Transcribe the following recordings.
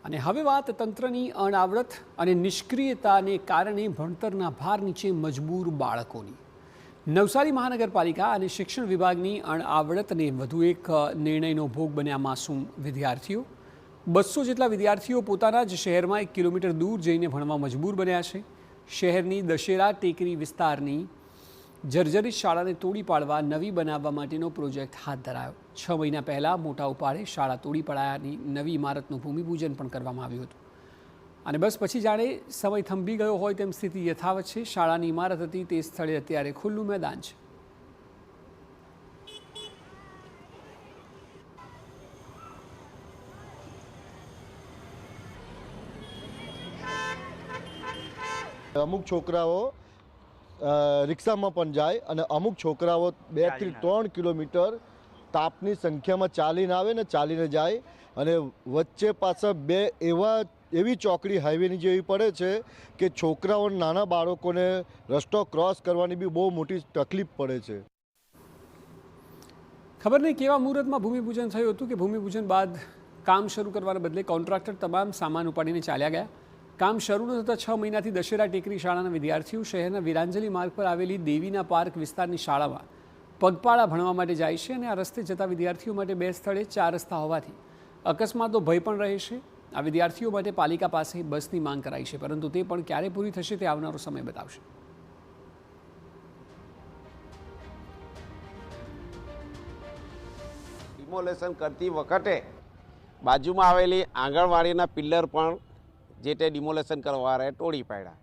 અને હવે વાત તંત્રની અનાવૃત અને નિષ્ક્રિયતાને કારણે ભણતરના ભાર નીચે મજબૂર બાળકોની. નવસારી મહાનગરપાલિકા અને શિક્ષણ વિભાગની અનાવૃતને વધુ એક નિર્ણયનો ભોગ બન્યા માસૂમ વિદ્યાર્થીઓ. 200 જેટલા વિદ્યાર્થીઓ પોતાના જ શહેરમાં 1 કિલોમીટર દૂર જઈને ભણવા મજબૂર બન્યા છે. શહેરની દશેરા ટેકરી વિસ્તારની જર્જરિત શાળાને તોડી પાડવા નવી બનાવવા માટેનો પ્રોજેક્ટ હાથ ધરાયો. 6 મહિના પહેલાં મોટા ઉપાડે શાળા તોડી પડાયાની નવી ઇમારતનું ભૂમિપૂજન પણ કરવામાં આવ્યું હતું. અને બસ પછી જાણે સમય થંભી ગયો હોય તેમ સ્થિતિ યથાવત છે. શાળાની ઇમારત હતી તે સ્થળે અત્યારે ખુલ્લું મેદાન છે. અમુક છોકરાઓ રિક્ષામાં પણ જાય અને અમુક છોકરાઓ 2 થી 3 કિલોમીટર તાપની સંખ્યામાં ચાલીને આવે ને ચાલીને જાય અને વચ્ચે પાછા એવી ચોકડી હાઈવેની જેવી પડે છે કે છોકરાઓ નાના બાળકોને રસ્તો ક્રોસ કરવાની બી બહુ મોટી તકલીફ પડે છે. ખબર નહીં કેવા મુહૂર્તમાં ભૂમિપૂજન થયું હતું કે ભૂમિપૂજન બાદ કામ શરૂ કરવાના બદલે કોન્ટ્રાક્ટર તમામ સામાન ઉપાડીને ચાલ્યા ગયા. કામ શરૂ ન થતાં 6 મહિનાથી દશેરા ટેકરી શાળાના વિદ્યાર્થીઓ શહેરના વિરાંજલી માર્ગ પર આવેલી દેવીના પાર્ક વિસ્તારની શાળામાં પગપાળા ભણવા માટે જાય છે. અને આ રસ્તે જતા વિદ્યાર્થીઓ માટે 2 સ્થળે 4 રસ્તા હોવાથી અકસ્માતનો ભય પણ રહે છે. આ વિદ્યાર્થીઓ માટે પાલિકા પાસે બસની માંગ કરાઈ છે, પરંતુ તે પણ ક્યારે પૂરી થશે તે આવનારો સમય બતાવશે. ડિમોલેશન કરતી વખતે બાજુમાં આવેલી આંગણવાડીના પિલ્લર પણ જે તે ડિમોલેશન કરવાવાળાએ તોડી પાડ્યા.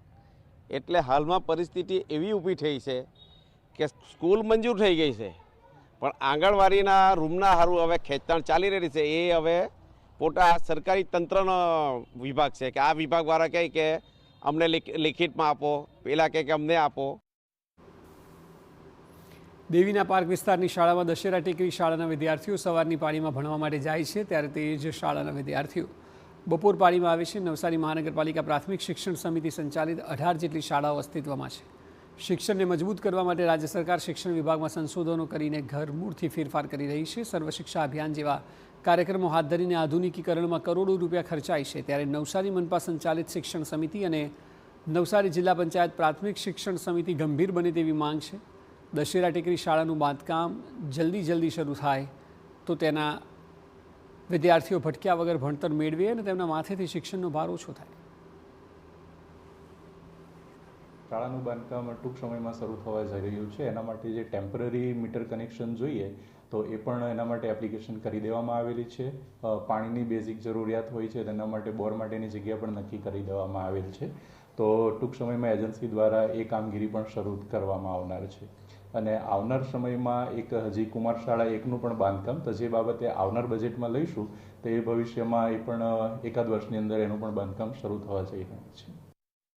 એટલે હાલમાં પરિસ્થિતિ એવી ઊભી થઈ છે કે સ્કૂલ મંજૂર થઈ ગઈ છે, પણ આંગણવાડીના રૂમના સારું હવે ખેંચતાણ ચાલી રહી છે. એ હવે પોતા સરકારી તંત્રનો વિભાગ છે કે આ વિભાગવાળા કહે કે અમને લિખિતમાં આપો, પેલા કહે કે અમને આપો. દેવીના પાર્ક વિસ્તારની શાળામાં દશેરા ટેકરી શાળાના વિદ્યાર્થીઓ સવારની પાળીમાં ભણવા માટે જાય છે, ત્યારે તે જ શાળાના વિદ્યાર્થીઓ બપોર પાળીમાં આવે છે. નવસારી મહાનગરપાલિકા પ્રાથમિક શિક્ષણ સમિતિ સંચાલિત 18 જેટલી શાળાઓ અસ્તિત્વમાં છે. શિક્ષણને મજબૂત કરવા માટે રાજ્ય સરકાર શિક્ષણ વિભાગમાં સંશોધનો કરીને ઘરમૂળથી ફેરફાર કરી રહી છે. સર્વ શિક્ષા અભિયાન જેવા કાર્યક્રમો હાથ ધરીને આધુનિકીકરણમાં કરોડો રૂપિયા ખર્ચાય છે. ત્યારે નવસારી મનપા સંચાલિત શિક્ષણ સમિતિ અને નવસારી જિલ્લા પંચાયત પ્રાથમિક શિક્ષણ સમિતિ ગંભીર બને તેવી માંગ છે. દશેરા ટેકરી શાળાનું બાંધકામ જલ્દી શરૂ થાય તો તેના વિદ્યાર્થીઓ ભટક્યા વગર ભણતર મેળવે અને તેમના માથેથી શિક્ષણનો ભાર ઓછો થાય. શાળાનું બાંધકામ ટૂંક સમયમાં શરૂ થવા જઈ રહ્યું છે. એના માટે જે ટેમ્પરરી મીટર કનેક્શન જોઈએ તો એ પણ એના માટે એપ્લિકેશન કરી દેવામાં આવેલી છે. પાણીની બેઝિક જરૂરિયાત હોય છે તેના માટે બોર માટેની જગ્યા પણ નક્કી કરી દેવામાં આવેલ છે. તો ટૂંક સમયમાં એજન્સી દ્વારા એ કામગીરી પણ શરૂ કરવામાં આવનાર છે. અને આવનાર સમયમાં એક હજી કુમાર શાળા 1નું પણ બાંધકામ, તો જે બાબતે આવનાર બજેટમાં લઈશું તો એ ભવિષ્યમાં એ પણ એકાદ વર્ષની અંદર એનું પણ બાંધકામ શરૂ થવા જઈ રહ્યું છે.